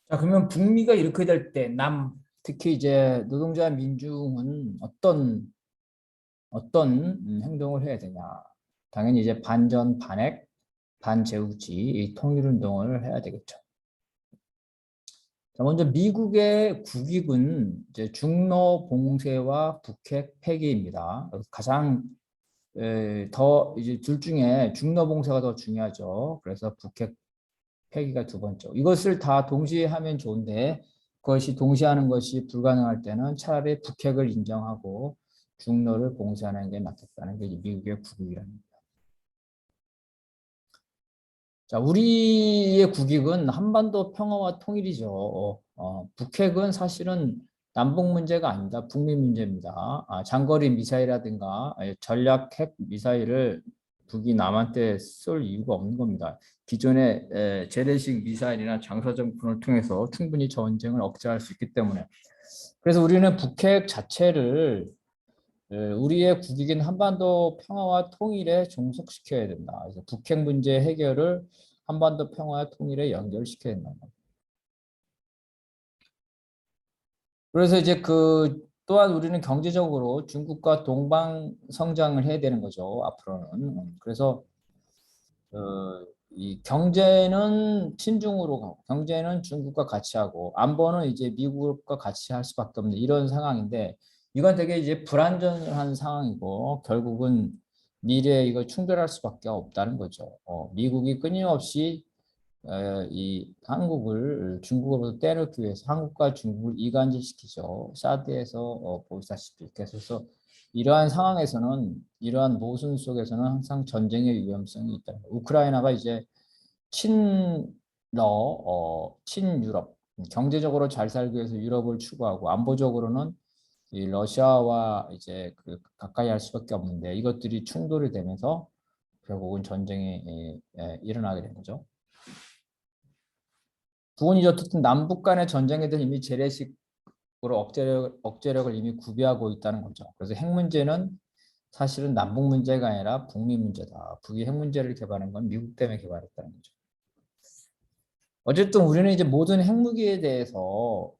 자, 그러면 북미가 이렇게 될 때 특히 이제 노동자 민중은 어떤 행동을 해야 되냐? 당연히 이제 반전 반핵, 반제우지 이 통일운동을 해야 되겠죠. 자, 먼저 미국의 국익은 이제 중로 봉쇄와 북핵 폐기입니다. 가장 더 이제 둘 중에 중로 봉쇄가 더 중요하죠. 그래서 북핵 폐기가 두 번째. 이것을 다 동시에 하면 좋은데 그것이 동시에 하는 것이 불가능할 때는 차라리 북핵을 인정하고 중로를 봉쇄하는 게 낫겠다는 게 미국의 국익이랍니다. 자, 우리의 국익은 한반도 평화와 통일이죠. 북핵은 사실은 남북 문제가 아니다. 북미 문제입니다. 장거리 미사일이라든가 전략 핵 미사일을 북이 남한테 쏠 이유가 없는 겁니다. 기존의 재래식 미사일이나 장사정권을 통해서 충분히 전쟁을 억제할 수 있기 때문에. 그래서 우리는 북핵 자체를 우리의 국익인 한반도 평화와 통일에 종속시켜야 된다. 그래서 북핵 문제 해결을 한반도 평화와 통일에 연결시켜야 된다. 그래서 이제 또한 우리는 경제적으로 중국과 동방 성장을 해야 되는 거죠. 앞으로는. 그래서 이 경제는 친중으로 가고 경제는 중국과 같이 하고 안보는 이제 미국과 같이 할 수밖에 없는 이런 상황인데 이건 되게 이제 불안전한 상황이고 결국은 미래에 이거 충돌할 수밖에 없다는 거죠. 미국이 끊임없이 이 한국을 중국으로 때려기 위해서 한국과 중국을 이간질시키죠. 사드에서 보시다시피 그래서 이러한 상황에서는 이러한 모순 속에서는 항상 전쟁의 위험성이 있다. 우크라이나가 이제 친러 친유럽 경제적으로 잘 살기 위해서 유럽을 추구하고 안보적으로는 이 러시아와 이제 가까이 할 수밖에 없는데 이것들이 충돌이 되면서 결국은 전쟁이 일어나게 된 거죠. 부분이 어쨌든 남북 간의 전쟁에 대해 이미 재래식으로 억제력을 이미 구비하고 있다는 거죠. 그래서 핵 문제는 사실은 남북 문제가 아니라 북미 문제다. 북이 핵 문제를 개발한 건 미국 때문에 개발했다는 거죠. 어쨌든 우리는 이제 모든 핵무기에 대해서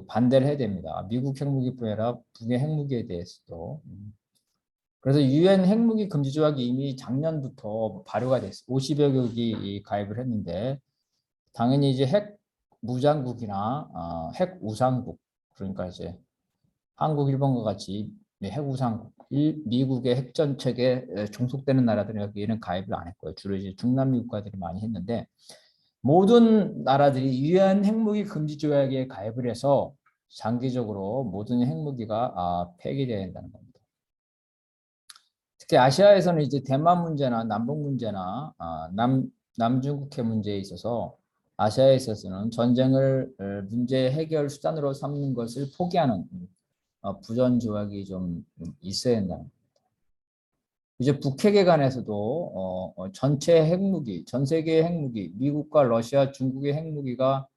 반대를 해야 됩니다. 미국 핵무기뿐 아니라 북의 핵무기에 대해서도. 그래서 유엔 핵무기 금지 조약이 이미 작년부터 발효가 됐어요. 50여 개국이 가입을 했는데 당연히 이제 핵 무장국이나 핵 우상국 그러니까 이제 한국, 일본과 같이 핵 우상국, 미국의 핵 정책에 종속되는 나라들은 여기에는 가입을 안 했고요. 주로 이제 중남미 국가들이 많이 했는데 모든 나라들이 유엔 핵무기 금지 조약에 가입을 해서 장기적으로 모든 핵무기가 폐기돼야 된다는 겁니다. 특히 아시아에서는 이제 대만 문제나 남북 문제나 남중국해 문제에 있어서 아시아에 있어서는 전쟁을 문제 해결 수단으로 삼는 것을 포기하는 부전 조약이 좀 있어야 된다. 이제 북핵에 관해서도 전체 핵무기, 전 세계의 핵무기, 미국과 러시아, 중국의 핵무기가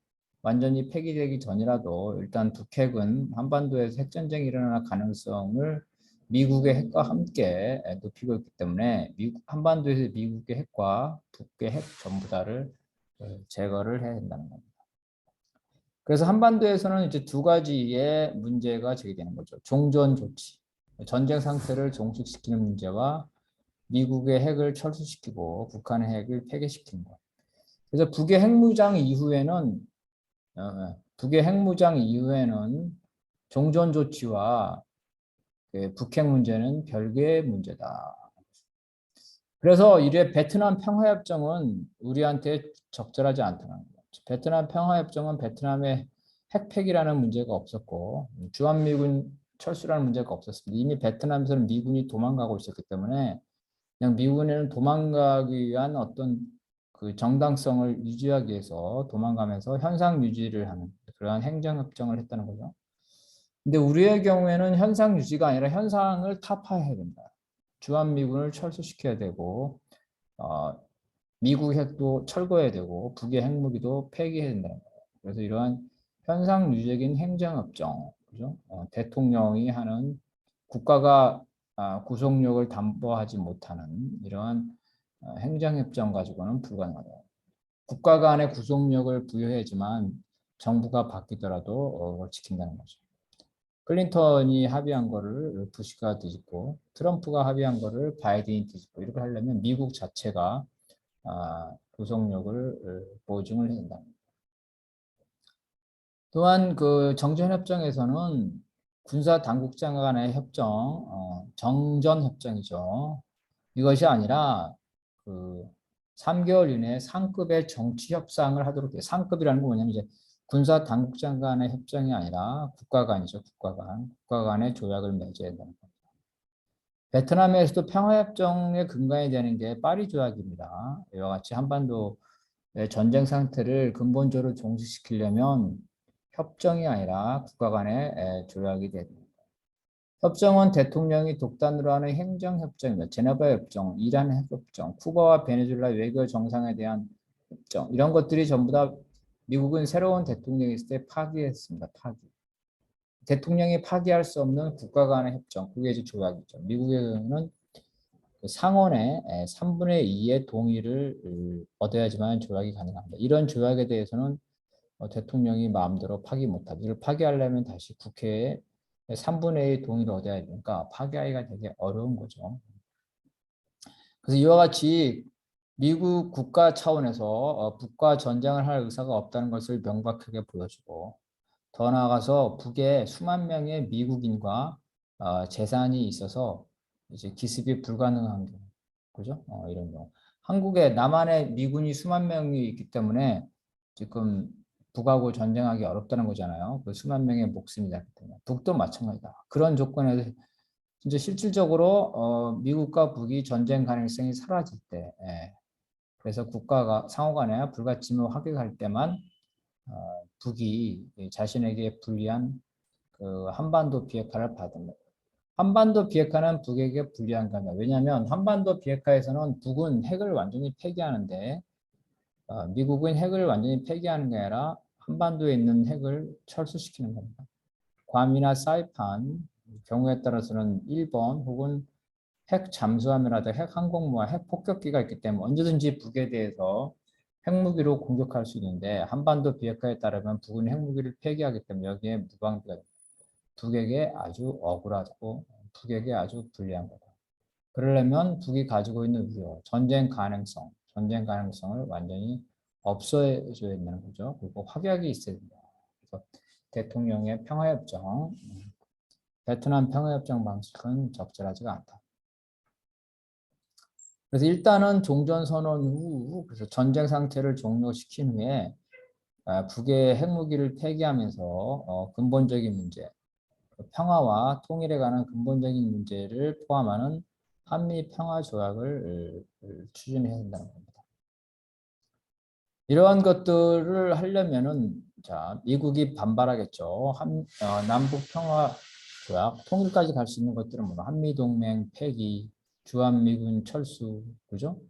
완전히 폐기되기 전이라도 일단 북핵은 한반도에서 핵전쟁이 일어날 가능성을 미국의 핵과 함께 높이고 있기 때문에 한반도에서 미국의 핵과 북의 핵 전부 다를 제거를 해야 된다는 겁니다. 그래서 한반도에서는 이제 두 가지의 문제가 제기되는 거죠. 종전 조치, 전쟁 상태를 종식시키는 문제와 미국의 핵을 철수시키고 북한의 핵을 폐기시키는 것. 그래서 북의 핵무장 이후에는 종전 조치와 북핵 문제는 별개의 문제다. 그래서 이래 베트남 평화협정은 우리한테 적절하지 않다는 거죠. 베트남 평화협정은 베트남의 핵폐기라는 문제가 없었고 주한미군 철수라는 문제가 없었습니다. 이미 베트남에서는 미군이 도망가고 있었기 때문에 그냥 미군에는 도망가기 위한 어떤 그 정당성을 유지하기 위해서 도망가면서 현상 유지를 하는 그러한 행정협정을 했다는 거죠. 근데 우리의 경우에는 현상 유지가 아니라 현상을 타파해야 된다. 주한미군을 철수시켜야 되고 어, 미국 핵도 철거해야 되고 북의 핵무기도 폐기해야 된다는 거예요. 그래서 이러한 현상 유지적인 행정협정, 그죠? 대통령이 하는 국가가 구속력을 담보하지 못하는 이러한 행정협정 가지고는 불가능하다. 국가 간의 구속력을 부여해야지만 정부가 바뀌더라도 그걸 지킨다는 거죠. 클린턴이 합의한 거를 부시가 뒤집고 트럼프가 합의한 거를 바이든이 뒤집고 이렇게 하려면 미국 자체가 구속력을 보증을 해야 된다. 또한 그 정전협정에서는 군사 당국장 간의 협정, 정전협정이죠. 이것이 아니라 그 3개월 이내에 상급의 정치 협상을 하도록 돼요. 상급이라는 건 뭐냐면 이제 군사 당국장 간의 협정이 아니라 국가 간이죠. 국가 간의 조약을 맺어야 된다는 겁니다. 베트남에서도 평화협정의 근간이 되는 게 파리 조약입니다. 이와 같이 한반도의 전쟁 상태를 근본적으로 종식시키려면 협정이 아니라 국가 간의 조약이 됩니다. 협정은 대통령이 독단으로 하는 행정협정입니다. 제네바 협정, 이란 협정, 쿠바와 베네수엘라 외교 정상에 대한 협정 이런 것들이 전부 다 미국은 새로운 대통령이 있을 때 파기했습니다. 파기. 대통령이 파기할 수 없는 국가 간의 협정, 그게 이제 조약이죠. 미국에는 상원의 3분의 2의 동의를 얻어야지만 조약이 가능합니다. 이런 조약에 대해서는 대통령이 마음대로 파기 못하고 이걸 파기하려면 다시 국회에 3분의 1 동의를 얻어야 되니까 파기하기가 되게 어려운 거죠. 그래서 이와 같이 미국 국가 차원에서 북과 전쟁을 할 의사가 없다는 것을 명백하게 보여주고 더 나아가서 북에 수만 명의 미국인과 재산이 있어서 이제 기습이 불가능한 경우, 그죠? 이런 경우. 한국에 남한에 미군이 수만 명이 있기 때문에 지금 북하고 전쟁하기 어렵다는 거잖아요. 그 수만 명의 목숨이 나기 때문에. 북도 마찬가지다. 그런 조건에서 진짜 실질적으로 미국과 북이 전쟁 가능성이 사라질 때, 그래서 국가가 상호간에 불가침을 확인할 때만 북이 자신에게 불리한 그 한반도 비핵화를 받은 한반도 비핵화는 북에게 불리한 겁니다. 왜냐하면 한반도 비핵화에서는 북은 핵을 완전히 폐기하는데 미국은 핵을 완전히 폐기하는 게 아니라 한반도에 있는 핵을 철수시키는 겁니다. 괌이나 사이판 경우에 따라서는 일본 혹은 핵 잠수함이라든가 핵 항공모와 핵 폭격기가 있기 때문에 언제든지 북에 대해서 핵무기로 공격할 수 있는데 한반도 비핵화에 따르면 북은 핵무기를 폐기하기 때문에 여기에 무방비가 됩니다. 북에게 아주 억울하고 북에게 아주 불리한 거다. 그러려면 북이 가지고 있는 우려, 전쟁 가능성을 완전히 없애줘야 되는 거죠. 그리고 확약이 있어야 된다. 그래서 대통령의 평화협정, 베트남 평화협정 방식은 적절하지가 않다. 그래서 일단은 종전선언 후, 그래서 전쟁 상태를 종료시킨 후에 북의 핵무기를 폐기하면서 근본적인 문제, 평화와 통일에 관한 근본적인 문제를 포함하는 한미 평화 조약을 추진해야 된다는 겁니다. 이러한 것들을 하려면은 자 미국이 반발하겠죠. 남북 평화 조약 통일까지 갈 수 있는 것들은 뭐 한미 동맹 폐기, 주한미군 철수, 그죠?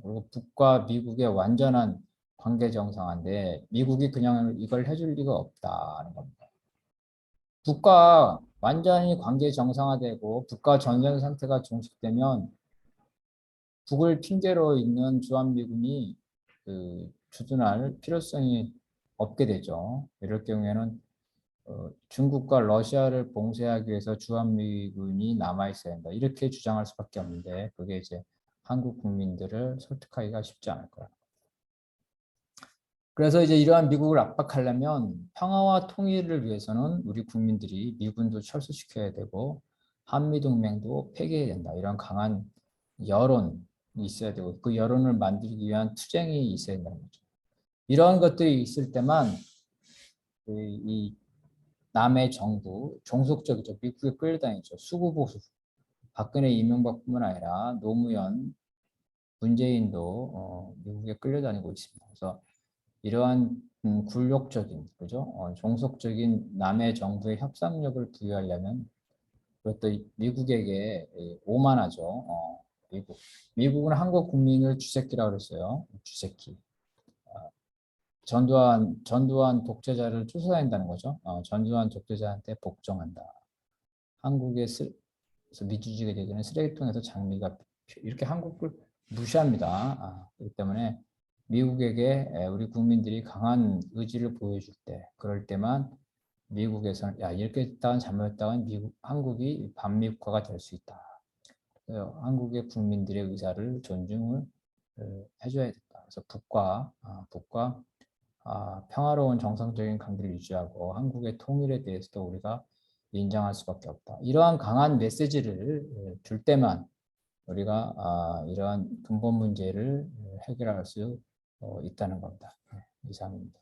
그리고 북과 미국의 완전한 관계 정상화인데 미국이 그냥 이걸 해줄 리가 없다는 겁니다. 북과 완전히 관계 정상화되고 북과 전쟁 상태가 종식되면 북을 핑계로 있는 주한미군이 주둔할 필요성이 없게 되죠. 이럴 경우에는 중국과 러시아를 봉쇄하기 위해서 주한미군이 남아있어야 한다. 이렇게 주장할 수밖에 없는데 그게 이제 한국 국민들을 설득하기가 쉽지 않을 거라. 그래서 이제 이러한 미국을 압박하려면 평화와 통일을 위해서는 우리 국민들이 미군도 철수시켜야 되고 한미동맹도 폐기해야 된다. 이런 강한 여론이 있어야 되고 그 여론을 만들기 위한 투쟁이 있어야 된다는 거죠. 이러한 것들이 있을 때만 이 남의 정부, 종속적이죠. 미국에 끌려다니죠. 수구보수. 박근혜 이명박뿐만 아니라 노무현, 문재인도 미국에 끌려다니고 있습니다. 그래서 이러한 굴욕적인, 그죠? 종속적인 남의 정부의 협상력을 부여하려면 그것도 미국에게 오만하죠. 미국은 한국 국민을 쥐새끼라고 그랬어요. 쥐새끼. 전두환 독재자를 쫓아다닌다는 거죠. 전두환 독재자한테 복종한다. 한국에서 민주주의가 되기는 쓰레기통에서 장미가 이렇게 한국을 무시합니다. 그렇기 때문에 미국에게 우리 국민들이 강한 의지를 보여줄 때, 그럴 때만 미국에서는 야 이렇게 했다간 잘못했다간 한국이 반미국가가 될 수 있다. 한국의 국민들의 의사를 존중을 해줘야 된다. 그래서 북과 평화로운 정상적인 관계를 유지하고 한국의 통일에 대해서도 우리가 인정할 수밖에 없다. 이러한 강한 메시지를 줄 때만 우리가 이러한 근본 문제를 해결할 수 있다는 겁니다. 이상입니다.